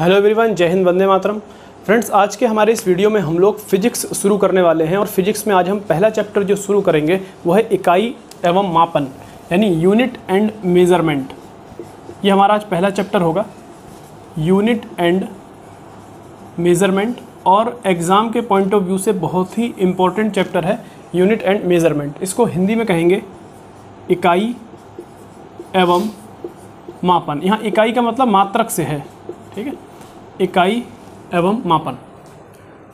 Hello everyone, जय Hind, Vande Mataram. Friends, आज के हमारे इस वीडियो में हम लोग फिजिक्स शुरू करने वाले हैं और फिजिक्स में आज हम पहला चैप्टर जो शुरू करेंगे वो है इकाई एवं मापन, यानी यूनिट एंड मेज़रमेंट। ये हमारा आज पहला चैप्टर होगा, यूनिट एंड मेज़रमेंट, और एग्ज़ाम के पॉइंट ऑफ व्यू से बहुत ही इम्पोर्टेंट चैप्टर है यूनिट एंड मेज़रमेंट। इसको हिंदी में कहेंगे इकाई एवं मापन। यहाँ इकाई का मतलब मात्रक से है, ठीक है, इकाई एवं मापन।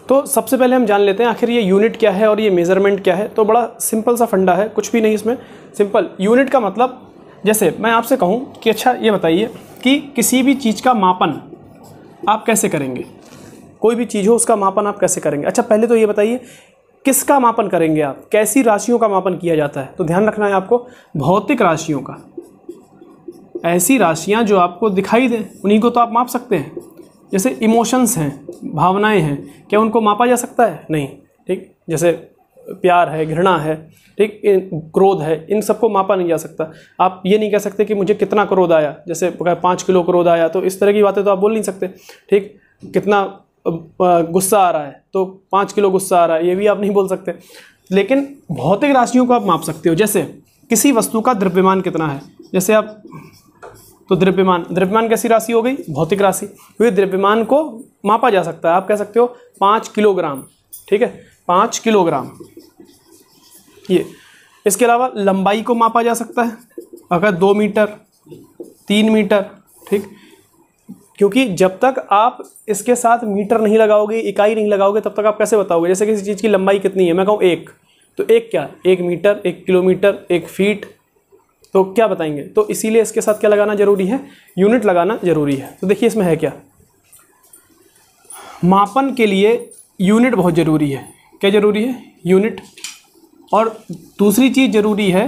तो सबसे पहले हम जान लेते हैं आखिर ये यूनिट क्या है और ये मेज़रमेंट क्या है। तो बड़ा सिंपल सा फंडा है, कुछ भी नहीं इसमें, सिंपल। यूनिट का मतलब, जैसे मैं आपसे कहूँ कि अच्छा ये बताइए कि किसी भी चीज़ का मापन आप कैसे करेंगे, कोई भी चीज़ हो उसका मापन आप कैसे करेंगे। अच्छा पहले तो ये बताइए किसका मापन करेंगे आप, कैसी राशियों का मापन किया जाता है। तो ध्यान रखना है आपको, भौतिक राशियों का। ऐसी राशियां जो आपको दिखाई दें उन्हीं को तो आप माप सकते हैं। जैसे इमोशंस हैं, भावनाएं हैं, क्या उनको मापा जा सकता है? नहीं, ठीक। जैसे प्यार है, घृणा है, ठीक, क्रोध है, इन सबको मापा नहीं जा सकता। आप ये नहीं कह सकते कि मुझे कितना क्रोध आया, जैसे 5 किलो क्रोध आया, तो इस तरह की बातें तो आप बोल नहीं सकते, ठीक। कितना गुस्सा आ रहा है, तो 5 किलो गुस्सा आ रहा है, ये भी आप नहीं बोल सकते। लेकिन भौतिक राशियों को आप माप सकते हो। जैसे किसी वस्तु का द्रव्यमान कितना है, जैसे आप, तो द्रव्यमान कैसी राशि हो गई? भौतिक राशि। तो ये द्रव्यमान को मापा जा सकता है। आप कह सकते हो 5 किलोग्राम, ठीक है, 5 किलोग्राम। ये इसके अलावा लंबाई को मापा जा सकता है, अगर 2 मीटर, 3 मीटर, ठीक। क्योंकि जब तक आप इसके साथ मीटर नहीं लगाओगे, इकाई नहीं लगाओगे, तब तक आप कैसे बताओगे। जैसे किसी चीज़ की लंबाई कितनी है, मैं कहूँ 1, तो 1 क्या, 1 मीटर, 1 किलोमीटर, 1 फीट, तो क्या बताएंगे। तो इसीलिए इसके साथ क्या लगाना जरूरी है, यूनिट लगाना जरूरी है। तो देखिए इसमें है क्या, मापन के लिए यूनिट बहुत जरूरी है। क्या जरूरी है? यूनिट। और दूसरी चीज जरूरी है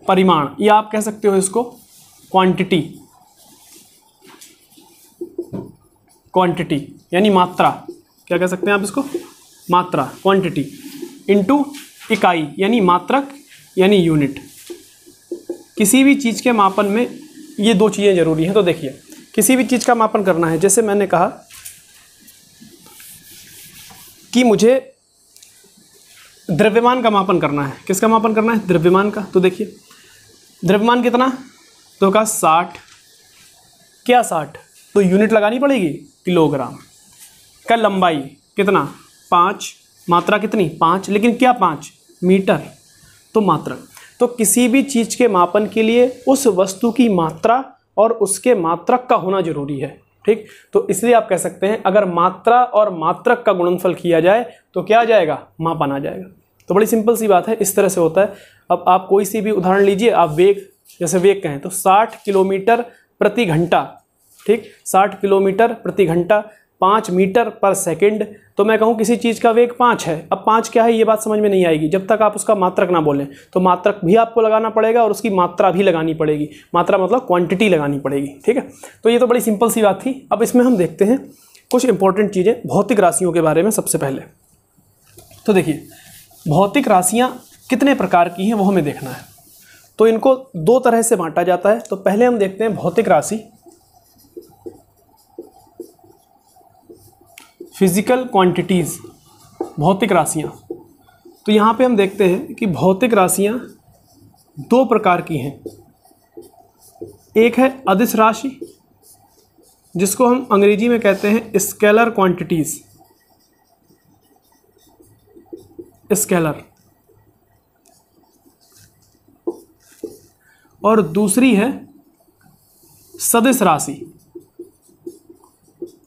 परिमाण, या आप कह सकते हो इसको क्वांटिटी। क्वांटिटी यानी मात्रा, क्या कह सकते हैं आप इसको, मात्रा, क्वांटिटी, इनटू इकाई यानी मात्रक यानी यूनिट। किसी भी चीज़ के मापन में ये 2 चीज़ें जरूरी हैं। तो देखिए किसी भी चीज़ का मापन करना है, जैसे मैंने कहा कि मुझे द्रव्यमान का मापन करना है। किसका मापन करना है? द्रव्यमान का। तो देखिए द्रव्यमान कितना, तो कहा 60। क्या 60? तो यूनिट लगानी पड़ेगी, किलोग्राम। का लंबाई कितना, 5। मात्रा कितनी, 5, लेकिन क्या 5 मीटर, तो मात्रक। तो किसी भी चीज़ के मापन के लिए उस वस्तु की मात्रा और उसके मात्रक का होना जरूरी है, ठीक। तो इसलिए आप कह सकते हैं अगर मात्रा और मात्रक का गुणनफल किया जाए तो क्या आ जाएगा, मापन आ जाएगा। तो बड़ी सिंपल सी बात है, इस तरह से होता है। अब आप कोई सी भी उदाहरण लीजिए, आप वेग, जैसे वेग कहें तो 60 किलोमीटर प्रति घंटा, ठीक, 60 किलोमीटर प्रति घंटा, 5 मीटर पर सेकंड। तो मैं कहूँ किसी चीज़ का वेग 5 है। अब 5 क्या है ये बात समझ में नहीं आएगी जब तक आप उसका मात्रक ना बोलें। तो मात्रक भी आपको लगाना पड़ेगा और उसकी मात्रा भी लगानी पड़ेगी। मात्रा मतलब क्वांटिटी लगानी पड़ेगी, ठीक है। तो ये तो बड़ी सिंपल सी बात थी। अब इसमें हम देखते हैं कुछ इंपॉर्टेंट चीज़ें भौतिक राशियों के बारे में। सबसे पहले तो देखिए भौतिक राशियाँ कितने प्रकार की हैं वो हमें देखना है। तो इनको 2 तरह से बांटा जाता है। तो पहले हम देखते हैं भौतिक राशि, फिजिकल क्वांटिटीज़, भौतिक राशियाँ। तो यहाँ पे हम देखते हैं कि भौतिक राशियाँ 2 प्रकार की हैं। एक है अदिश राशि, जिसको हम अंग्रेजी में कहते हैं स्केलर क्वांटिटीज़, स्केलर। और दूसरी है सदिश राशि,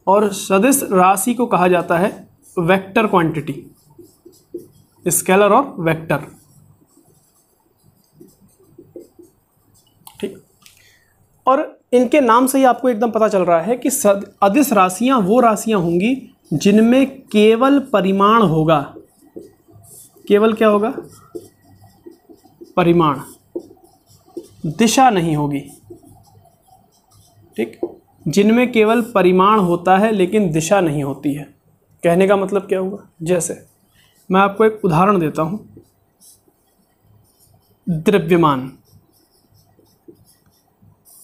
और सदिश राशि को कहा जाता है वेक्टर क्वांटिटी, स्केलर और वेक्टर, ठीक। और इनके नाम से ही आपको एकदम पता चल रहा है कि अदिश राशियां वो राशियां होंगी जिनमें केवल परिमाण होगा। केवल क्या होगा? परिमाण, दिशा नहीं होगी, ठीक। जिनमें केवल परिमाण होता है लेकिन दिशा नहीं होती है। कहने का मतलब क्या हुआ, जैसे मैं आपको एक उदाहरण देता हूँ, द्रव्यमान,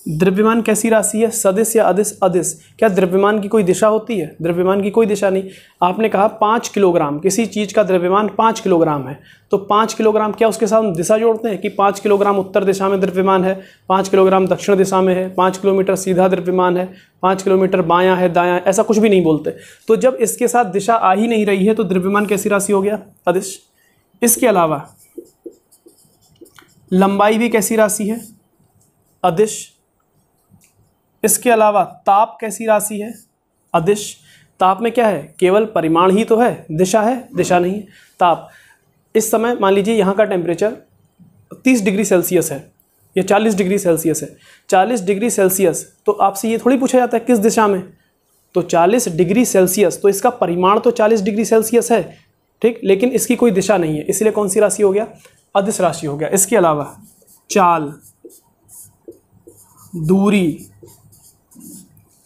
द्रव्यमान कैसी राशि है? सदिश या अदिश? अदिश। क्या द्रव्यमान की कोई दिशा होती है? द्रव्यमान की कोई दिशा नहीं। आपने कहा 5 किलोग्राम, किसी चीज़ का द्रव्यमान 5 किलोग्राम है, तो 5 किलोग्राम, क्या उसके साथ हम दिशा जोड़ते हैं कि 5 किलोग्राम उत्तर दिशा में द्रव्यमान है, 5 किलोग्राम दक्षिण दिशा में है, 5 किलोमीटर सीधा द्रव्यमान है, 5 किलोमीटर बायां है, दायां है, ऐसा कुछ भी नहीं बोलते। तो जब इसके साथ दिशा आ ही नहीं रही है तो द्रव्यमान कैसी राशि हो गया? अदिश। इसके अलावा लंबाई भी कैसी राशि है? अदिश। इसके अलावा ताप कैसी राशि है? अदिश। ताप में क्या है? केवल परिमाण ही तो है, दिशा है? दिशा नहीं है। ताप, इस समय मान लीजिए यहाँ का टेम्परेचर 30 डिग्री सेल्सियस है या 40 डिग्री सेल्सियस है। 40 डिग्री सेल्सियस, तो आपसे ये थोड़ी पूछा जाता है किस दिशा में, तो 40 डिग्री सेल्सियस, तो इसका परिमाण तो 40 डिग्री सेल्सियस है, ठीक, लेकिन इसकी कोई दिशा नहीं है, इसलिए कौन सी राशि हो गया? अदिश राशि हो गया। इसके अलावा चाल, दूरी,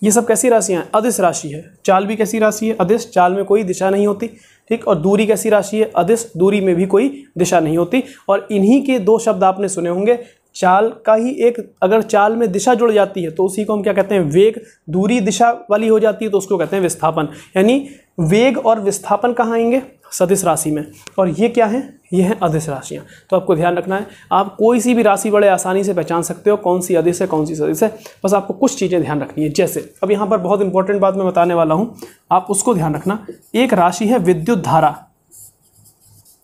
ये सब कैसी राशियाँ हैं? अदिश राशि है। चाल भी कैसी राशि है? अदिश। चाल में कोई दिशा नहीं होती, ठीक। और दूरी कैसी राशि है? अदिश। दूरी में भी कोई दिशा नहीं होती। और इन्हीं के दो शब्द आपने सुने होंगे, चाल का ही एक, अगर चाल में दिशा जुड़ जाती है तो उसी को हम क्या कहते हैं? वेग। दूरी दिशा वाली हो जाती है तो उसको कहते हैं विस्थापन। यानी वेग और विस्थापन कहाँ आएंगे? सदिश राशि में। और ये क्या है? ये हैं अदिश राशियाँ। तो आपको ध्यान रखना है, आप कोई सी भी राशि बड़े आसानी से पहचान सकते हो कौन सी अदिश है कौन सी सदिश है। बस आपको कुछ चीज़ें ध्यान रखनी है। जैसे अब यहाँ पर बहुत इंपॉर्टेंट बात मैं बताने वाला हूँ, आप उसको ध्यान रखना। एक राशि है विद्युत धारा।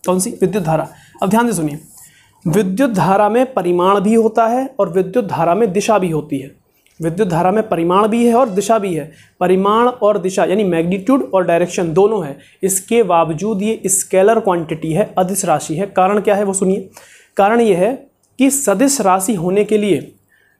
कौन सी? विद्युत धारा। अब ध्यान से सुनिए, विद्युत धारा में परिमाण भी होता है और विद्युत धारा में दिशा भी होती है। विद्युत धारा में परिमाण भी है और दिशा भी है। परिमाण और दिशा यानी मैग्नीट्यूड और डायरेक्शन दोनों है। इसके बावजूद ये स्केलर क्वांटिटी है, अदिश राशि है। कारण क्या है वो सुनिए। कारण ये है कि सदिश राशि होने के लिए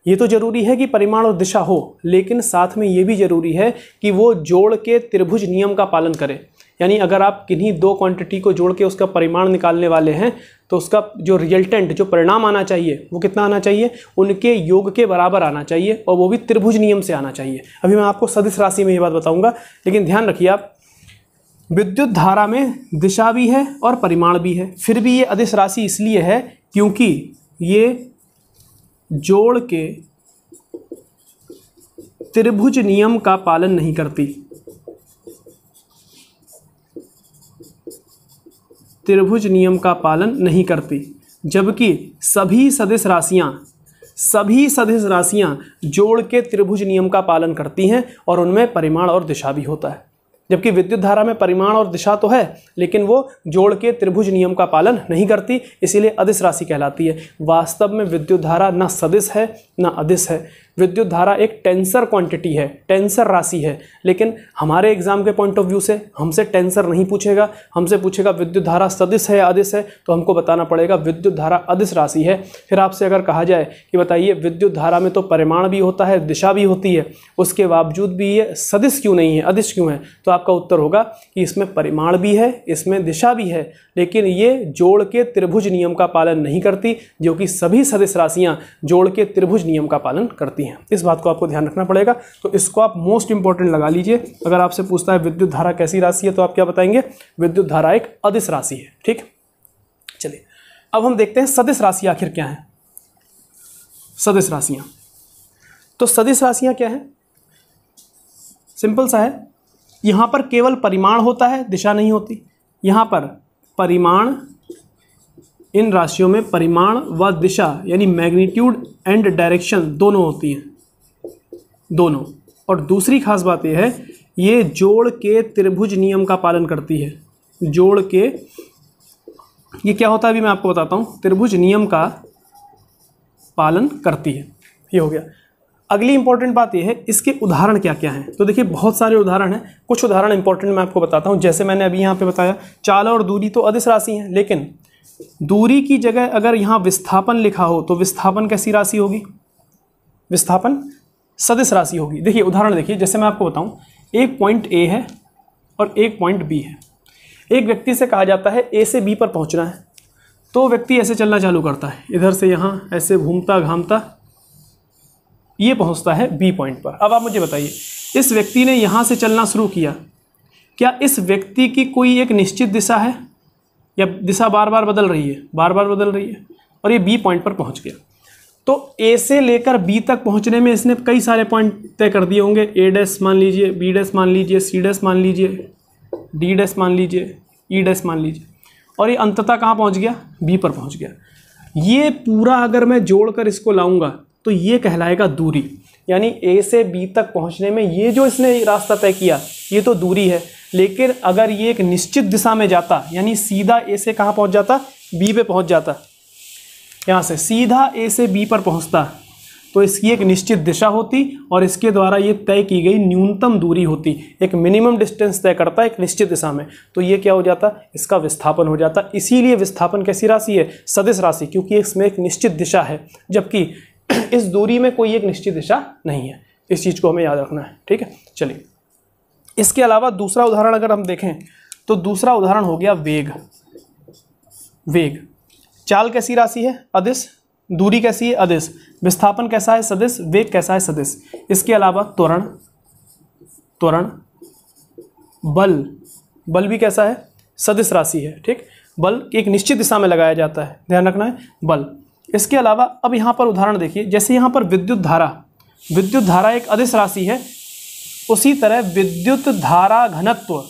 ये तो जरूरी है कि परिमाण और दिशा हो, लेकिन साथ में ये भी जरूरी है कि वो जोड़ के त्रिभुज नियम का पालन करे। यानी अगर आप किन्हीं दो क्वांटिटी को जोड़ के उसका परिमाण निकालने वाले हैं तो उसका जो रिजल्टेंट, जो परिणाम आना चाहिए वो कितना आना चाहिए? उनके योग के बराबर आना चाहिए, और वो भी त्रिभुज नियम से आना चाहिए। अभी मैं आपको सदिश राशि में ये बात बताऊंगा, लेकिन ध्यान रखिए आप, विद्युत धारा में दिशा भी है और परिमाण भी है, फिर भी ये अदिश राशि इसलिए है क्योंकि ये जोड़ के त्रिभुज नियम का पालन नहीं करती। त्रिभुज नियम का पालन नहीं करती, जबकि सभी सदिश राशियां जोड़ के त्रिभुज नियम का पालन करती हैं और उनमें परिमाण और दिशा भी होता है। जबकि विद्युत धारा में परिमाण और दिशा तो है, लेकिन वो जोड़ के त्रिभुज नियम का पालन नहीं करती, इसीलिए अदिश राशि कहलाती है। वास्तव में विद्युत धारा ना सदिश है ना अदिश है। विद्युत धारा एक टेंसर क्वांटिटी है, टेंसर राशि है। लेकिन हमारे एग्जाम के पॉइंट ऑफ व्यू से हमसे टेंसर नहीं पूछेगा, हमसे पूछेगा विद्युत धारा सदिश है या अदिश है, तो हमको बताना पड़ेगा विद्युत धारा अदिश राशि है। फिर आपसे अगर कहा जाए कि बताइए विद्युत धारा में तो परिमाण भी होता है, दिशा भी होती है, उसके बावजूद भी ये सदिश क्यों नहीं है, अदिश क्यों है, तो आपका उत्तर होगा कि इसमें परिमाण भी है, इसमें दिशा भी है, लेकिन ये जोड़ के त्रिभुज नियम का पालन नहीं करती, जो कि सभी सदिश राशियां जोड़ के त्रिभुज नियम का पालन करती हैं। इस बात को आपको ध्यान रखना पड़ेगा। तो इसको आप मोस्ट इंपॉर्टेंट लगा लीजिए। अगर आपसे पूछता है विद्युत धारा कैसी राशि है, तो आप क्या बताएंगे? विद्युत धारा एक अदिश राशि है। ठीक, चलिए अब हम देखते हैं सदिश राशि आखिर क्या है। सदिश राशियां, तो सदिश राशियां क्या है? सिंपल सा है, यहां पर केवल परिमाण होता है, दिशा नहीं होती। यहां पर परिमाण, इन राशियों में परिमाण व दिशा यानी मैग्नीट्यूड एंड डायरेक्शन दोनों होती हैं, दोनों। और दूसरी खास बात यह है, ये जोड़ के त्रिभुज नियम का पालन करती है। जोड़ के, ये क्या होता है अभी मैं आपको बताता हूँ, त्रिभुज नियम का पालन करती है। ये हो गया। अगली इंपॉर्टेंट बात यह है, इसके उदाहरण क्या क्या हैं। तो देखिए बहुत सारे उदाहरण हैं, कुछ उदाहरण इंपॉर्टेंट मैं आपको बताता हूँ। जैसे मैंने अभी यहाँ पे बताया, चाल और दूरी तो अदिश राशि हैं, लेकिन दूरी की जगह अगर यहाँ विस्थापन लिखा हो तो विस्थापन कैसी राशि होगी? विस्थापन सदिश राशि होगी। देखिए उदाहरण देखिए, जैसे मैं आपको बताऊं, एक पॉइंट ए है और एक पॉइंट बी है। एक व्यक्ति से कहा जाता है ए से बी पर पहुंचना है, तो व्यक्ति ऐसे चलना चालू करता है, इधर से यहाँ ऐसे घूमता घामता ये पहुंचता है बी पॉइंट पर। अब आप मुझे बताइए, इस व्यक्ति ने यहाँ से चलना शुरू किया, क्या इस व्यक्ति की कोई एक निश्चित दिशा है या दिशा बार बार बदल रही है? बार बार बदल रही है। और ये बी पॉइंट पर पहुंच गया। तो ए से लेकर बी तक पहुंचने में इसने कई सारे पॉइंट तय कर दिए होंगे। ए डैश मान लीजिए, बी डैश मान लीजिए, सी डैश मान लीजिए, डी डैश मान लीजिए, ई डैश मान लीजिए, और ये अंततः कहाँ पहुंच गया? बी पर पहुंच गया। ये पूरा अगर मैं जोड़कर इसको लाऊंगा तो ये कहलाएगा दूरी। यानी ए से बी तक पहुंचने में ये जो इसने रास्ता तय किया ये तो दूरी है, लेकिन अगर ये एक निश्चित दिशा में जाता, यानी सीधा ए से कहाँ पहुंच जाता? बी पे पहुंच जाता, यहाँ से सीधा ए से बी पर पहुंचता, तो इसकी एक निश्चित दिशा होती और इसके द्वारा ये तय की गई न्यूनतम दूरी होती। एक मिनिमम डिस्टेंस तय करता है एक निश्चित दिशा में, तो ये क्या हो जाता? इसका विस्थापन हो जाता। इसीलिए विस्थापन कैसी राशि है? सदिश राशि, क्योंकि इसमें एक निश्चित दिशा है, जबकि इस दूरी में कोई एक निश्चित दिशा नहीं है। इस चीज़ को हमें याद रखना है, ठीक है। चलिए, इसके अलावा दूसरा उदाहरण अगर हम देखें तो दूसरा उदाहरण हो गया वेग। वेग, चाल कैसी राशि है? अदिश। दूरी कैसी है? अदिश। विस्थापन कैसा है? सदिश। वेग कैसा है? सदिश। इसके अलावा त्वरण, त्वरण, बल, बल भी कैसा है? सदिश राशि है, ठीक। बल एक निश्चित दिशा में लगाया जाता है, ध्यान रखना है, बल। इसके अलावा अब यहाँ पर उदाहरण देखिए, जैसे यहाँ पर विद्युत धारा, विद्युत धारा एक अदिश राशि है, उसी तरह विद्युत धारा घनत्व,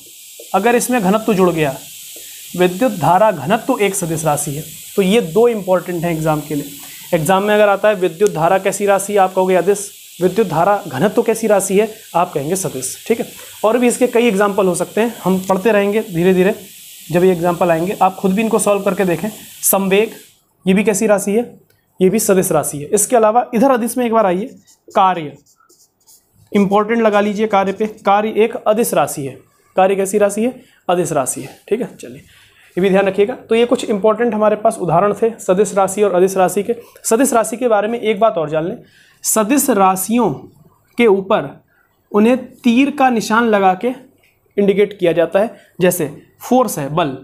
अगर इसमें घनत्व जुड़ गया, विद्युत धारा घनत्व एक सदिश राशि है। तो ये दो इंपॉर्टेंट हैं एग्जाम के लिए। एग्जाम में अगर आता है विद्युत धारा कैसी राशि है, आप कहोगे अदिश। विद्युत धारा घनत्व कैसी राशि है, आप कहेंगे सदिश, ठीक है। और भी इसके कई एग्जाम्पल हो सकते हैं, हम पढ़ते रहेंगे धीरे धीरे, जब ये एग्जाम्पल आएंगे आप खुद भी इनको सॉल्व करके देखें। संवेग, ये भी कैसी राशि है? ये भी सदिश राशि है। इसके अलावा इधर अदिश में एक बार आइए, कार्य, इंपॉर्टेंट लगा लीजिए कार्य पे। कार्य एक अदिश राशि है। कार्य कैसी राशि है? अदिश राशि है, ठीक है। चलिए, ये भी ध्यान रखिएगा। तो ये कुछ इंपॉर्टेंट हमारे पास उदाहरण थे सदिश राशि और अदिश राशि के। सदिश राशि के बारे में एक बात और जान लें, सदिश राशियों के ऊपर उन्हें तीर का निशान लगा के इंडिकेट किया जाता है। जैसे फोर्स है, बल,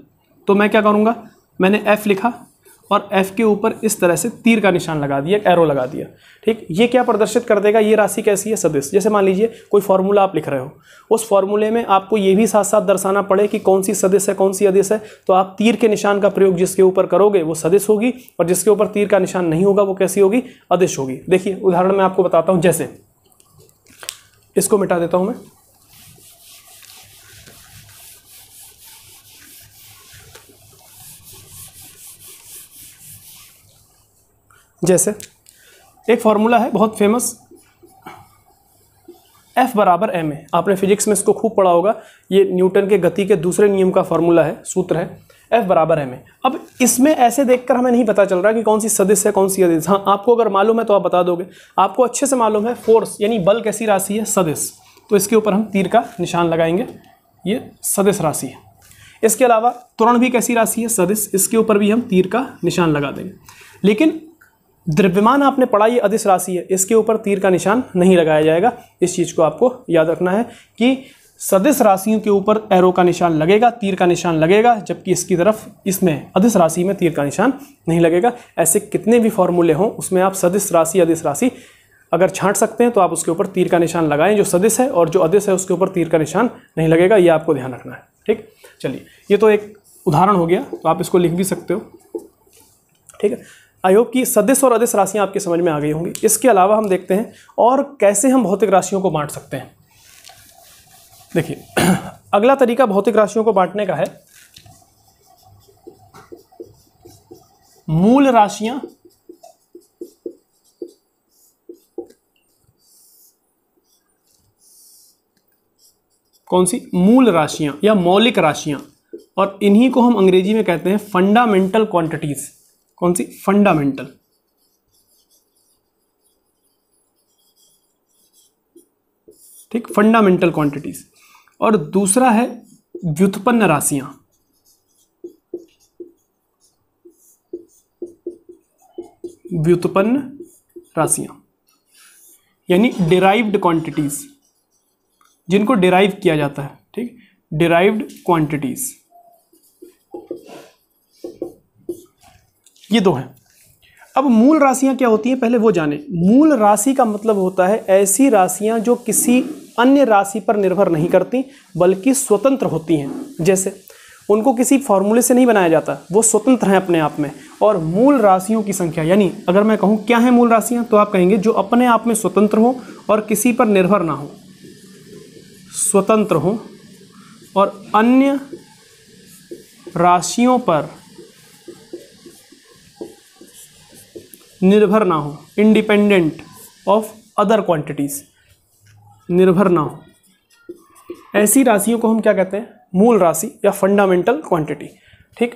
तो मैं क्या करूँगा? मैंने F लिखा और F के ऊपर इस तरह से तीर का निशान लगा दिया, एरो लगा दिया, ठीक। ये क्या प्रदर्शित कर देगा? ये राशि कैसी है? सदिश। जैसे मान लीजिए कोई फॉर्मूला आप लिख रहे हो, उस फॉर्मूले में आपको ये भी साथ साथ दर्शाना पड़े कि कौन सी सदिश है, कौन सी अदिश है, तो आप तीर के निशान का प्रयोग जिसके ऊपर करोगे वो सदिश होगी, और जिसके ऊपर तीर का निशान नहीं होगा वो कैसी होगी? अदिश होगी। देखिए उदाहरण मैं आपको बताता हूँ, जैसे इसको मिटा देता हूँ मैं। जैसे एक फॉर्मूला है बहुत फेमस, F बराबर ma। आपने फिजिक्स में इसको खूब पढ़ा होगा, ये न्यूटन के गति के दूसरे नियम का फॉर्मूला है, सूत्र है, F बराबर ma। अब इसमें ऐसे देखकर हमें नहीं पता चल रहा कि कौन सी सदिश है, कौन सी अदिश। हाँ, आपको अगर मालूम है तो आप बता दोगे। आपको अच्छे से मालूम है फोर्स यानी बल कैसी राशि है? सदिश। तो इसके ऊपर हम तीर का निशान लगाएंगे, ये सदिश राशि है। इसके अलावा त्वरण भी कैसी राशि है? सदिश। इसके ऊपर भी हम तीर का निशान लगा देंगे। लेकिन द्रव्यमान आपने पढ़ा, ये अदिश राशि है, इसके ऊपर तीर का निशान नहीं लगाया जाएगा। इस चीज़ को आपको याद रखना है कि सदिश राशियों के ऊपर एरो का निशान लगेगा, तीर का निशान लगेगा, जबकि इसकी तरफ, इसमें अदिश राशि में तीर का निशान नहीं लगेगा। ऐसे कितने भी फॉर्मूले हों उसमें आप सदिश राशि, अदिश राशि अगर छांट सकते हैं तो आप उसके ऊपर तीर का निशान लगाएं जो सदिश है, और जो अदिश है उसके ऊपर तीर का निशान नहीं लगेगा। ये आपको ध्यान रखना है, ठीक। चलिए, ये तो एक उदाहरण हो गया, तो आप इसको लिख भी सकते हो, ठीक है। आई होप कि सदिश और अदिश राशियाँ आपकी समझ में आ गई होंगी। इसके अलावा हम देखते हैं और कैसे हम भौतिक राशियों को बांट सकते हैं। देखिए, अगला तरीका भौतिक राशियों को बांटने का है, मूल राशियां कौन सी? मूल राशियां या मौलिक राशियां, और इन्हीं को हम अंग्रेजी में कहते हैं फंडामेंटल क्वांटिटीज। कौन सी? फंडामेंटल। ठीक, फंडामेंटल क्वांटिटीज। और दूसरा है व्युत्पन्न राशियां। व्युत्पन्न राशियां यानी डिराइव्ड क्वांटिटीज, जिनको डिराइव किया जाता है, ठीक, डिराइव्ड क्वांटिटीज, ये दो हैं। अब मूल राशियां क्या होती हैं पहले वो जाने। मूल राशि का मतलब होता है ऐसी राशियां जो किसी अन्य राशि पर निर्भर नहीं करती बल्कि स्वतंत्र होती हैं। जैसे उनको किसी फॉर्मूले से नहीं बनाया जाता, वो स्वतंत्र हैं अपने आप में। और मूल राशियों की संख्या, यानी अगर मैं कहूँ क्या है मूल राशियाँ, तो आप कहेंगे जो अपने आप में स्वतंत्र हो और किसी पर निर्भर ना हो, स्वतंत्र हो और अन्य राशियों पर निर्भर ना हो, इंडिपेंडेंट ऑफ अदर क्वांटिटीज, निर्भर ना हो, ऐसी राशियों को हम क्या कहते हैं, मूल राशि या फंडामेंटल क्वांटिटी। ठीक।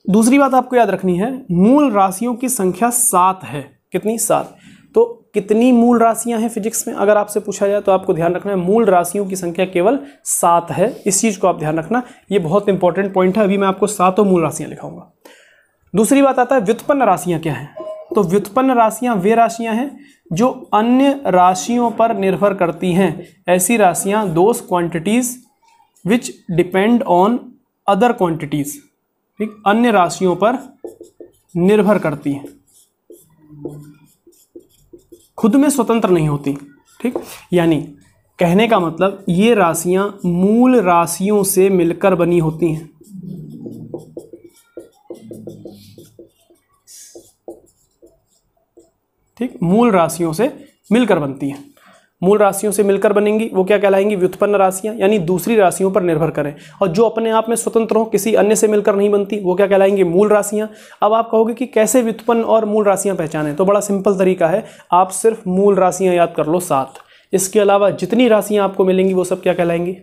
दूसरी बात आपको याद रखनी है, मूल राशियों की संख्या 7 है। कितनी? 7। तो कितनी मूल राशियां हैं फिजिक्स में अगर आपसे पूछा जाए तो आपको ध्यान रखना है मूल राशियों की संख्या केवल 7 है। इस चीज को आप ध्यान रखना, ये बहुत इंपॉर्टेंट पॉइंट है। अभी मैं आपको 7 मूल राशियां लिखाऊंगा। दूसरी बात आता है व्युत्पन्न राशियां क्या हैं। तो व्युत्पन्न राशियां वे राशियां हैं जो अन्य राशियों पर निर्भर करती हैं। ऐसी राशियां those quantities which depend on other quantities. ठीक, अन्य राशियों पर निर्भर करती हैं, खुद में स्वतंत्र नहीं होती। ठीक, यानी कहने का मतलब ये राशियां मूल राशियों से मिलकर बनी होती हैं। ठीक, मूल राशियों से मिलकर बनती हैं। मूल राशियों से मिलकर बनेंगी वो क्या कहलाएंगी? व्युत्पन्न राशियां, यानी दूसरी राशियों पर निर्भर करें। और जो अपने आप में स्वतंत्र हो, किसी अन्य से मिलकर नहीं बनती, वो क्या कहलाएंगी? मूल राशियां। अब आप कहोगे कि कैसे व्युत्पन्न और मूल राशियां पहचानें, तो बड़ा सिंपल तरीका है, आप सिर्फ मूल राशियां याद कर लो 7। इसके अलावा जितनी राशियां आपको मिलेंगी वो सब क्या कहलाएंगी?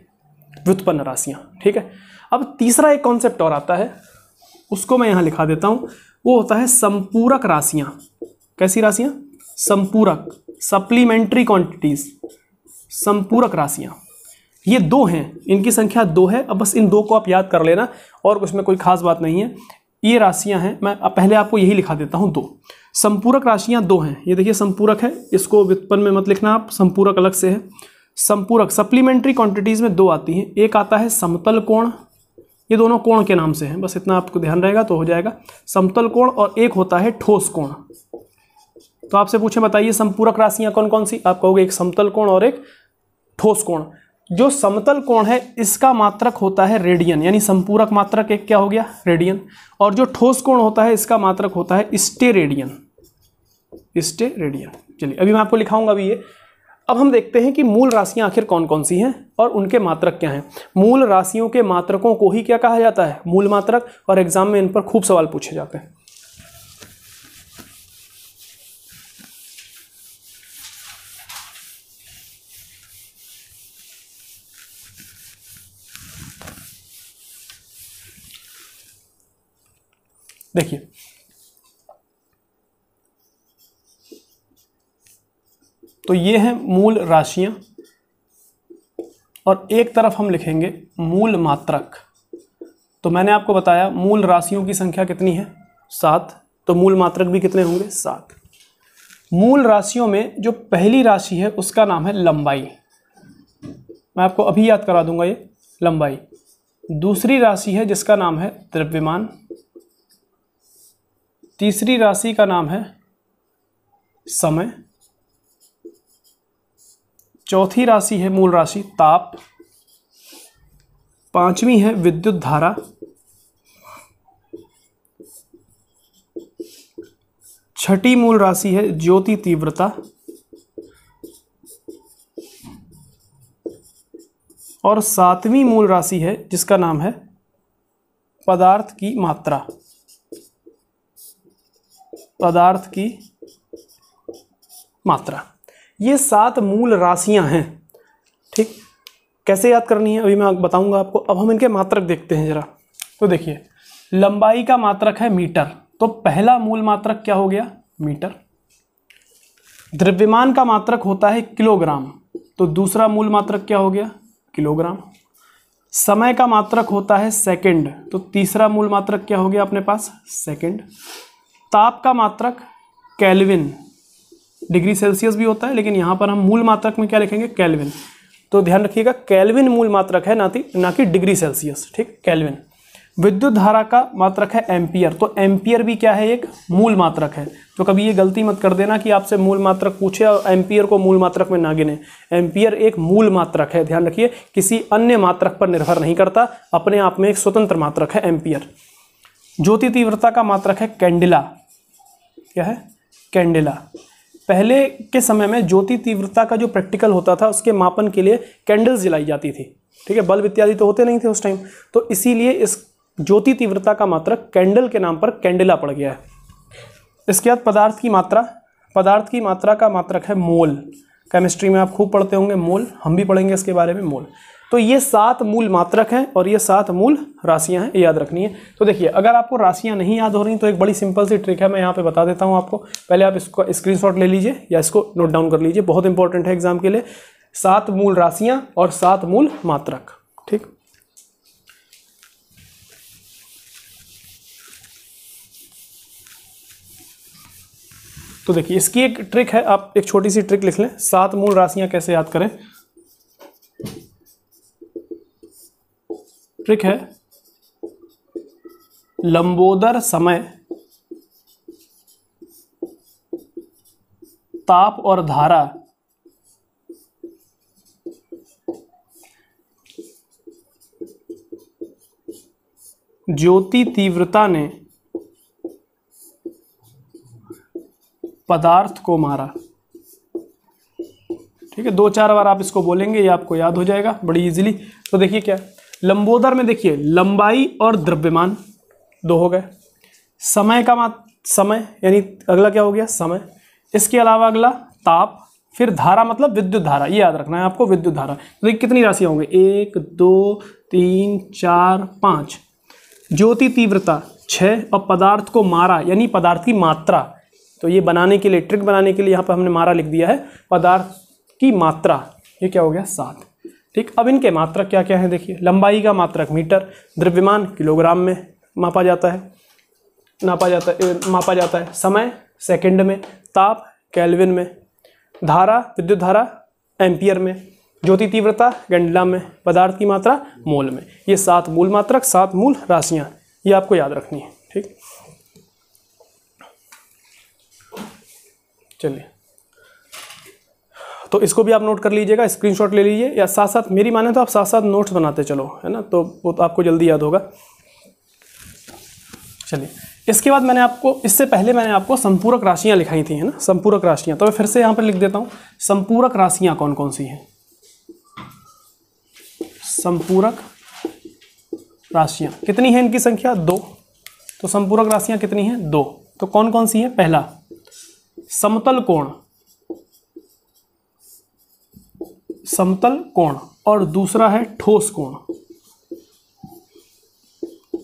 व्युत्पन्न राशियां। ठीक है। अब तीसरा एक कॉन्सेप्ट और आता है, उसको मैं यहां लिखा देता हूं, वो होता है संपूरक राशियां। कैसी राशियां? संपूरक, सप्लीमेंट्री क्वांटिटीज, संपूरक राशियां। ये 2 हैं, इनकी संख्या 2 है। अब बस इन 2 को आप याद कर लेना और उसमें कोई खास बात नहीं है। ये राशियां हैं, मैं पहले आपको यही लिखा देता हूं 2। संपूरक राशियां 2 हैं। ये देखिए संपूरक है, इसको व्युत्पन्न में मत लिखना आप, संपूरक अलग से है। संपूरक सप्लीमेंट्री क्वांटिटीज में 2 आती हैं। एक आता है समतल कोण, ये दोनों कोण के नाम से हैं, बस इतना आपको ध्यान रहेगा तो हो जाएगा। समतल कोण, और एक होता है ठोस कोण। तो आपसे पूछे बताइए संपूरक राशियां कौन कौन सी, आप कहोगे एक समतल कोण और एक ठोस कोण। जो समतल कोण है इसका मात्रक होता है रेडियन, यानी संपूरक मात्रक एक क्या हो गया? रेडियन। और जो ठोस कोण होता है इसका मात्रक होता है स्टेरेडियन, स्टेरेडियन। चलिए अभी मैं आपको लिखाऊंगा अभी ये। अब हम देखते हैं कि मूल राशियां आखिर कौन कौन सी हैं और उनके मात्रक क्या हैं। मूल राशियों के मात्रकों को ही क्या कहा जाता है? मूल मात्रक। और एग्जाम में इन पर खूब सवाल पूछे जाते हैं। देखिए तो ये है मूल राशियां, और एक तरफ हम लिखेंगे मूल मात्रक। तो मैंने आपको बताया मूल राशियों की संख्या कितनी है? 7। तो मूल मात्रक भी कितने होंगे? 7। मूल राशियों में जो पहली राशि है उसका नाम है लंबाई, मैं आपको अभी याद करा दूंगा ये लंबाई। दूसरी राशि है जिसका नाम है द्रव्यमान। तीसरी राशि का नाम है समय। चौथी राशि है मूल राशि ताप। पांचवी है विद्युत धारा। छठी मूल राशि है ज्योति तीव्रता। और 7वीं मूल राशि है जिसका नाम है पदार्थ की मात्रा। पदार्थ की मात्रा। ये 7 मूल राशियां हैं। ठीक, कैसे याद करनी है अभी मैं बताऊंगा आपको। अब हम इनके मात्रक देखते हैं जरा। तो देखिए लंबाई का मात्रक है मीटर, तो पहला मूल मात्रक क्या हो गया? मीटर। द्रव्यमान का मात्रक होता है किलोग्राम, तो दूसरा मूल मात्रक क्या हो गया? किलोग्राम। समय का मात्रक होता है सेकंड, तो तीसरा मूल मात्रक क्या हो गया अपने पास? सेकंड। ताप का मात्रक केल्विन, डिग्री सेल्सियस भी होता है लेकिन यहां पर हम मूल मात्रक में क्या लिखेंगे? केल्विन। तो ध्यान रखिएगा केल्विन मूल मात्रक है, ना कि डिग्री सेल्सियस। ठीक, केल्विन। विद्युत धारा का मात्रक है एम्पियर, तो एम्पियर भी क्या है, एक मूल मात्रक है। तो कभी ये गलती मत कर देना कि आपसे मूल मात्रक पूछे और एम्पियर को मूल मात्रक में ना गिने। एम्पियर एक मूल मात्रक है, ध्यान रखिए, किसी अन्य मात्रक पर निर्भर नहीं करता, अपने आप में एक स्वतंत्र मात्रक है एम्पियर। ज्योति तीव्रता का मात्रक है कैंडिला। क्या है, कैंडिला। पहले के समय में ज्योति तीव्रता का जो प्रैक्टिकल होता था उसके मापन के लिए कैंडल्स जलाई जाती थी, ठीक है, बल्ब इत्यादि तो होते नहीं थे उस टाइम, तो इसीलिए इस ज्योति तीव्रता का मात्रक कैंडल के नाम पर कैंडिला पड़ गया है। इसके बाद पदार्थ की मात्रा, पदार्थ की मात्रा का मात्रक है मोल। केमिस्ट्री में आप खूब पढ़ते होंगे मोल, हम भी पढ़ेंगे इसके बारे में, मोल। तो ये 7 मूल मात्रक हैं और ये 7 मूल राशियां हैं, ये याद रखनी है। तो देखिए, अगर आपको राशियां नहीं याद हो रही तो एक बड़ी सिंपल सी ट्रिक है, मैं यहाँ पे बता देता हूँ आपको। पहले आप इसको स्क्रीनशॉट ले लीजिए या इसको नोट डाउन कर लीजिए, बहुत इंपॉर्टेंट है एग्जाम के लिए। 7 मूल राशियां और 7 मूल मात्रक, ठीक। तो देखिए, इसकी एक ट्रिक है, आप एक छोटी सी ट्रिक लिख लें। 7 मूल राशियां कैसे याद करें। ट्रिक है, लंबोदर समय, ताप और धारा ज्योति तीव्रता ने पदार्थ को मारा। ठीक है, 2-4 बार आप इसको बोलेंगे, ये आपको याद हो जाएगा बड़ी इजीली। तो देखिए क्या, लंबोदर में देखिए लंबाई और द्रव्यमान 2 हो गए, समय का समय यानी अगला क्या हो गया, समय। इसके अलावा अगला ताप, फिर धारा मतलब विद्युत धारा, ये याद रखना है आपको, विद्युत धारा। तो देखिए कितनी राशियां होंगी, 1 2 3 4 5। ज्योति तीव्रता 6 और पदार्थ को मारा यानी पदार्थ की मात्रा। तो ये बनाने के लिए, ट्रिक बनाने के लिए यहाँ पर हमने मारा लिख दिया है, पदार्थ की मात्रा, ये क्या हो गया 7। ठीक, अब इनके मात्रक क्या क्या है देखिए। लंबाई का मात्रक मीटर, द्रव्यमान किलोग्राम में मापा जाता है, मापा जाता है। समय सेकंड में, ताप केल्विन में, धारा विद्युत धारा एम्पियर में, ज्योति तीव्रता कैंडिला में, पदार्थ की मात्रा मोल में। ये 7 मूल मात्रक, 7 मूल राशियां, ये आपको याद रखनी है। ठीक, चलिए, तो इसको भी आप नोट कर लीजिएगा, स्क्रीनशॉट ले लीजिए, या साथ साथ मेरी माने तो आप साथ साथ नोट्स बनाते चलो, है ना, तो वो तो आपको जल्दी याद होगा। चलिए, इसके बाद मैंने आपको, इससे पहले मैंने आपको संपूरक राशियां लिखाई थी, है ना, संपूरक राशियां। तो मैं फिर से यहाँ पर लिख देता हूँ, संपूरक राशियां कौन कौन सी हैं। संपूरक राशियां कितनी है, इनकी संख्या 2। तो संपूरक राशियां कितनी हैं, 2। तो कौन कौन सी है, पहला समतल कोण, समतल कोण, और दूसरा है ठोस कोण।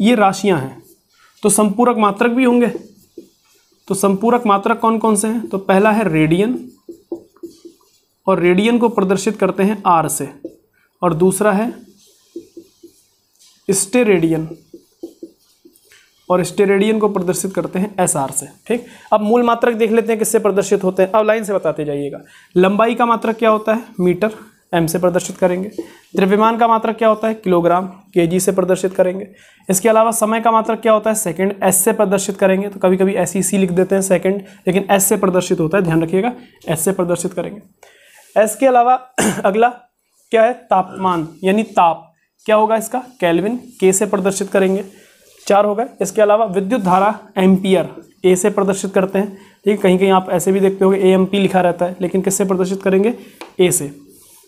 ये राशियां हैं। तो संपूरक मात्रक भी होंगे। तो संपूरक मात्रक कौन कौन से हैं, तो पहला है रेडियन, और रेडियन को प्रदर्शित करते हैं R से, और दूसरा है स्टेरेडियन, और स्टेरेडियन को प्रदर्शित करते हैं SR से। ठीक, अब मूल मात्रक देख लेते हैं किससे प्रदर्शित होते हैं, अब लाइन से बताते जाइएगा। लंबाई का मात्रक क्या होता है, मीटर, M से प्रदर्शित करेंगे। द्रव्यमान का मात्रक क्या होता है, किलोग्राम, kg से प्रदर्शित करेंगे। इसके अलावा समय का मात्रक क्या होता है, सेकंड, S से प्रदर्शित करेंगे। तो कभी कभी SEC लिख देते हैं सेकंड, लेकिन S से प्रदर्शित होता है, ध्यान रखिएगा, S से प्रदर्शित करेंगे। S के अलावा अगला क्या है, तापमान यानी ताप, क्या होगा इसका, केल्विन, K से प्रदर्शित करेंगे। 4 हो गए। इसके अलावा विद्युत धारा एम्पियर, A से प्रदर्शित करते हैं। ठीक, कहीं कहीं आप ऐसे भी देखते होंगे AMP लिखा रहता है, लेकिन किससे प्रदर्शित करेंगे, A से।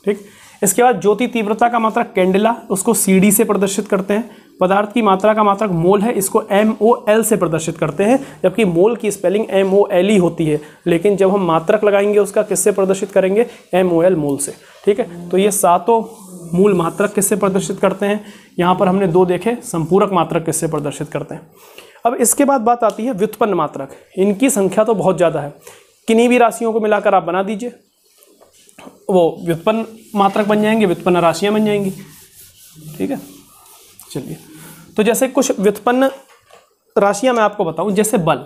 ठीक, इसके बाद ज्योति तीव्रता का मात्रक कैंडिला, उसको CD से प्रदर्शित करते हैं। पदार्थ की मात्रा का मात्रक मोल है, इसको MOL से प्रदर्शित करते हैं, जबकि मोल की स्पेलिंग MOL ही होती है, लेकिन जब हम मात्रक लगाएंगे उसका किससे प्रदर्शित करेंगे, MOL, मोल से। ठीक है, तो ये 7 मूल मात्रक किससे प्रदर्शित करते हैं, यहाँ पर हमने 2 देखे, संपूरक मात्रक किससे प्रदर्शित करते हैं। अब इसके बाद बात आती है व्युत्पन्न मात्रक। इनकी संख्या तो बहुत ज़्यादा है, किन्हीं भी राशियों को मिलाकर आप बना दीजिए, वो व्युत्पन्न मात्रक बन जाएंगे, व्युत्पन्न राशियां बन जाएंगी। ठीक है, चलिए, तो जैसे कुछ व्युत्पन्न राशियां मैं आपको बताऊं, जैसे बल,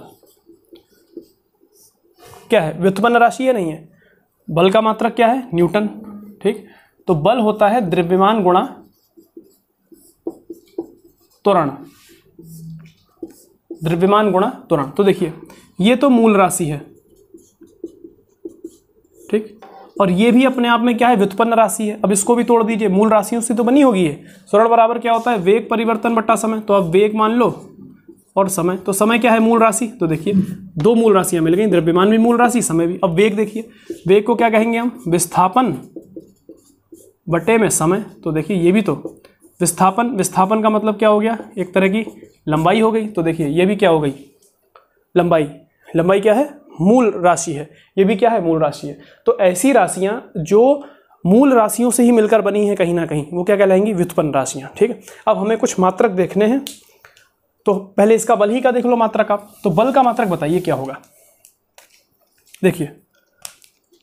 क्या है, व्युत्पन्न राशि है, नहीं है। बल का मात्रक क्या है, न्यूटन। ठीक, तो बल होता है द्रव्यमान गुणा त्वरण। द्रव्यमान गुणा त्वरण। तो देखिए ये तो मूल राशि है, ठीक, और ये भी अपने आप में क्या है, व्युत्पन्न राशि है। अब इसको भी तोड़ दीजिए, मूल राशियों से तो बनी होगी ये। त्वरण बराबर क्या होता है, वेग परिवर्तन बट्टा समय। तो अब वेग मान लो और समय, तो समय क्या है, मूल राशि। तो देखिए दो मूल राशियां मिल गई, द्रव्यमान भी मूल राशि, समय भी। अब वेग देखिए, वेग को क्या कहेंगे हम, विस्थापन बटे में समय। तो देखिए ये भी तो विस्थापन, विस्थापन का मतलब क्या हो गया, एक तरह की लंबाई हो गई। तो देखिए ये भी क्या हो गई, लंबाई। लंबाई क्या है, मूल राशि है, ये भी क्या है, मूल राशि है। तो ऐसी राशियां जो मूल राशियों से ही मिलकर बनी हैं कहीं ना कहीं, वो क्या कहलाएंगी, व्युत्पन्न राशियां। ठीक है, अब हमें कुछ मात्रक देखने हैं। तो पहले इसका बल ही का देख लो, मात्रक आप। तो बल का मात्रक बताइए क्या होगा। देखिए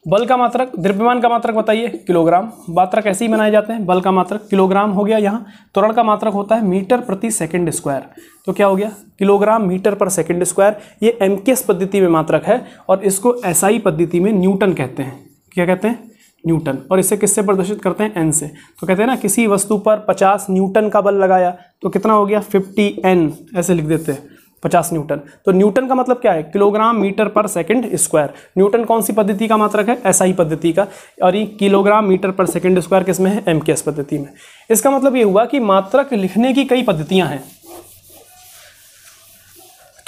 बल का मात्रक, द्रव्यमान का मात्रक बताइए, किलोग्राम। मात्रक ऐसे ही बनाए जाते हैं, बल का मात्रक किलोग्राम हो गया यहाँ। त्वरण का मात्रक होता है मीटर प्रति सेकंड स्क्वायर। तो क्या हो गया, किलोग्राम मीटर पर सेकंड स्क्वायर। ये एमकेएस पद्धति में मात्रक है और इसको एसआई पद्धति में न्यूटन कहते हैं। क्या कहते हैं, न्यूटन। और इसे किससे प्रदर्शित करते हैं, एन से। तो कहते हैं ना, किसी वस्तु पर 50 न्यूटन का बल लगाया तो कितना हो गया, 50 एन, ऐसे लिख देते हैं, 50 न्यूटन। तो न्यूटन का मतलब क्या है, किलोग्राम मीटर पर सेकंड स्क्वायर। न्यूटन कौन सी पद्धति का मात्रक है, एसआई पद्धति का। और ये किलोग्राम मीटर पर सेकंड स्क्वायर किस में है, एमकेएस पद्धति में। इसका मतलब ये हुआ कि मात्रक लिखने की कई पद्धतियां हैं।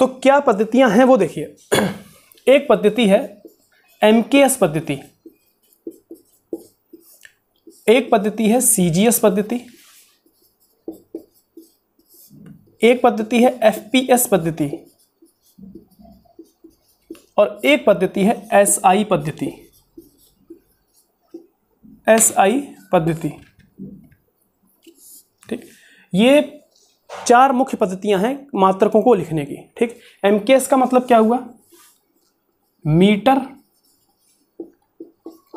तो क्या पद्धतियां हैं वो देखिए। एक पद्धति है एमकेएस पद्धति, एक पद्धति है सीजीएस पद्धति, एक पद्धति है एफपीएस पद्धति और एक पद्धति है एसआई पद्धति। एसआई पद्धति, ठीक, ये चार मुख्य पद्धतियां हैं मात्रकों को लिखने की। ठीक, एमकेएस का मतलब क्या हुआ, मीटर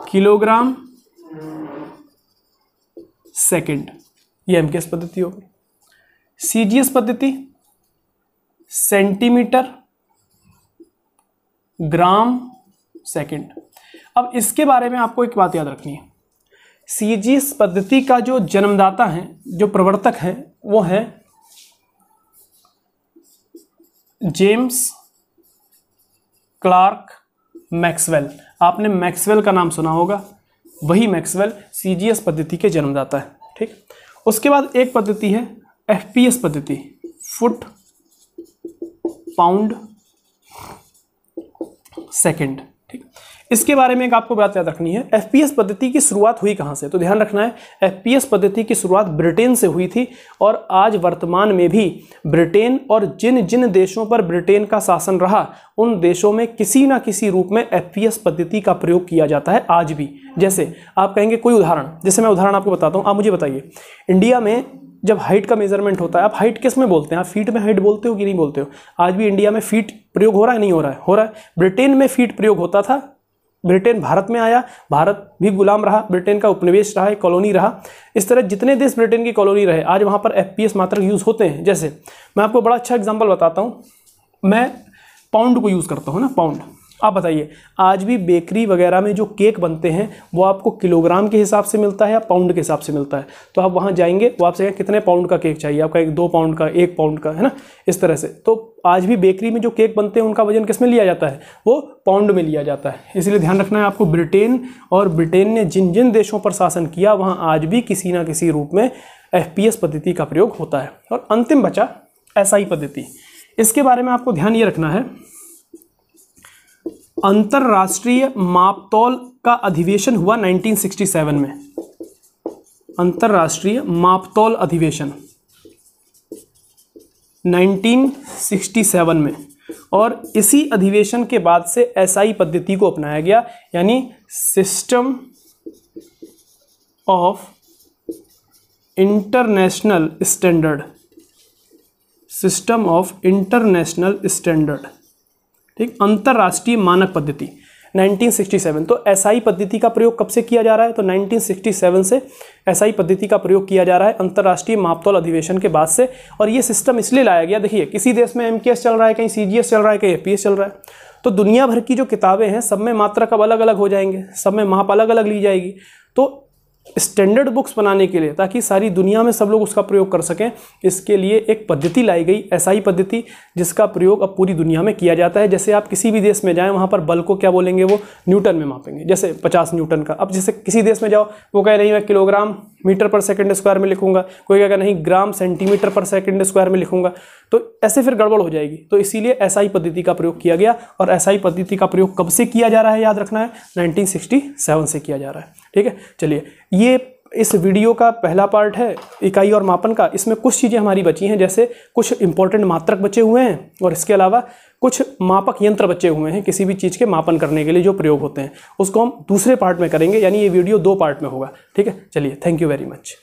किलोग्राम सेकंड, ये एमकेएस पद्धति होगी। सीजीएस पद्धति सेंटीमीटर ग्राम सेकंड। अब इसके बारे में आपको एक बात याद रखनी है, सीजीएस पद्धति का जो जन्मदाता है, जो प्रवर्तक है, वो है जेम्स क्लार्क मैक्सवेल। आपने मैक्सवेल का नाम सुना होगा, वही मैक्सवेल सीजीएस पद्धति के जन्मदाता है। ठीक, उसके बाद एक पद्धति है एफपीएस पद्धति, फुट पाउंड सेकंड। ठीक, इसके बारे में एक आपको बात याद रखनी है, एफपीएस पद्धति की शुरुआत हुई कहां से। तो ध्यान रखना है, एफपीएस पद्धति की शुरुआत ब्रिटेन से हुई थी और आज वर्तमान में भी ब्रिटेन और जिन जिन देशों पर ब्रिटेन का शासन रहा, उन देशों में किसी ना किसी रूप में एफपीएस पद्धति का प्रयोग किया जाता है आज भी। जैसे आप कहेंगे कोई उदाहरण, जैसे मैं उदाहरण आपको बताता हूं, आप मुझे बताइए, इंडिया में जब हाइट का मेजरमेंट होता है, आप हाइट किस में बोलते हैं, आप फीट में हाइट बोलते हो कि नहीं बोलते हो। आज भी इंडिया में फीट प्रयोग हो रहा है, नहीं हो रहा है, हो रहा है। ब्रिटेन में फीट प्रयोग होता था, ब्रिटेन भारत में आया, भारत भी गुलाम रहा, ब्रिटेन का उपनिवेश रहा, एक कॉलोनी रहा। इस तरह जितने देश ब्रिटेन की कॉलोनी रहे, आज वहाँ पर एफपीएस मात्रक यूज़ होते हैं। जैसे मैं आपको बड़ा अच्छा एग्जाम्पल बताता हूँ, मैं पाउंड को यूज़ करता हूँ ना, पाउंड। आप बताइए, आज भी बेकरी वगैरह में जो केक बनते हैं वो आपको किलोग्राम के हिसाब से मिलता है या पाउंड के हिसाब से मिलता है। तो आप वहाँ जाएंगे, वो आपसे कहें कितने पाउंड का केक चाहिए, आपका 2 पाउंड का, 1 पाउंड का, है ना, इस तरह से। तो आज भी बेकरी में जो केक बनते हैं उनका वजन किस में लिया जाता है, वो पाउंड में लिया जाता है। इसलिए ध्यान रखना है आपको, ब्रिटेन और ब्रिटेन ने जिन जिन देशों पर शासन किया, वहाँ आज भी किसी ना किसी रूप में एफपीएस पद्धति का प्रयोग होता है। और अंतिम बचा एसआई पद्धति। इसके बारे में आपको ध्यान ये रखना है, अंतरराष्ट्रीय मापतौल का अधिवेशन हुआ 1967 में। अंतरराष्ट्रीय मापतौल अधिवेशन 1967 में, और इसी अधिवेशन के बाद से एसआई पद्धति को अपनाया गया, यानी system of international standard. System of international standard, ठीक, अंतरराष्ट्रीय मानक पद्धति 1967। तो एसआई पद्धति का प्रयोग कब से किया जा रहा है, तो 1967 से एसआई पद्धति का प्रयोग किया जा रहा है, अंतरराष्ट्रीय मापतौल अधिवेशन के बाद से। और ये सिस्टम इसलिए लाया गया, देखिए किसी देश में एमकेएस चल रहा है, कहीं सीजीएस चल रहा है, कहीं एफपीएस चल रहा है, तो दुनिया भर की जो किताबें हैं सब में मात्रक अब अलग अलग हो जाएंगे, सब में माप अलग अलग ली जाएगी। तो स्टैंडर्ड बुक्स बनाने के लिए, ताकि सारी दुनिया में सब लोग उसका प्रयोग कर सकें, इसके लिए एक पद्धति लाई गई, एसआई पद्धति, जिसका प्रयोग अब पूरी दुनिया में किया जाता है। जैसे आप किसी भी देश में जाएं, वहाँ पर बल को क्या बोलेंगे, वो न्यूटन में मापेंगे, जैसे 50 न्यूटन का। अब जैसे किसी देश में जाओ, वो कहे नहीं मैं किलोग्राम मीटर पर सेकंड स्क्वायर में लिखूंगा, कोई कहेगा नहीं ग्राम सेंटीमीटर पर सेकंड स्क्वायर में लिखूंगा, तो ऐसे फिर गड़बड़ हो जाएगी। तो इसीलिए एसआई पद्धति का प्रयोग किया गया। और एसआई पद्धति का प्रयोग कब से किया जा रहा है, याद रखना है, 1967 से किया जा रहा है। ठीक है, चलिए, ये इस वीडियो का पहला पार्ट है इकाई और मापन का। इसमें कुछ चीज़ें हमारी बची हैं, जैसे कुछ इंपॉर्टेंट मात्रक बचे हुए हैं, और इसके अलावा कुछ मापक यंत्र बचे हुए हैं किसी भी चीज़ के मापन करने के लिए जो प्रयोग होते हैं, उसको हम दूसरे पार्ट में करेंगे, यानी ये वीडियो 2 पार्ट में होगा। ठीक है, चलिए, थैंक यू वेरी मच।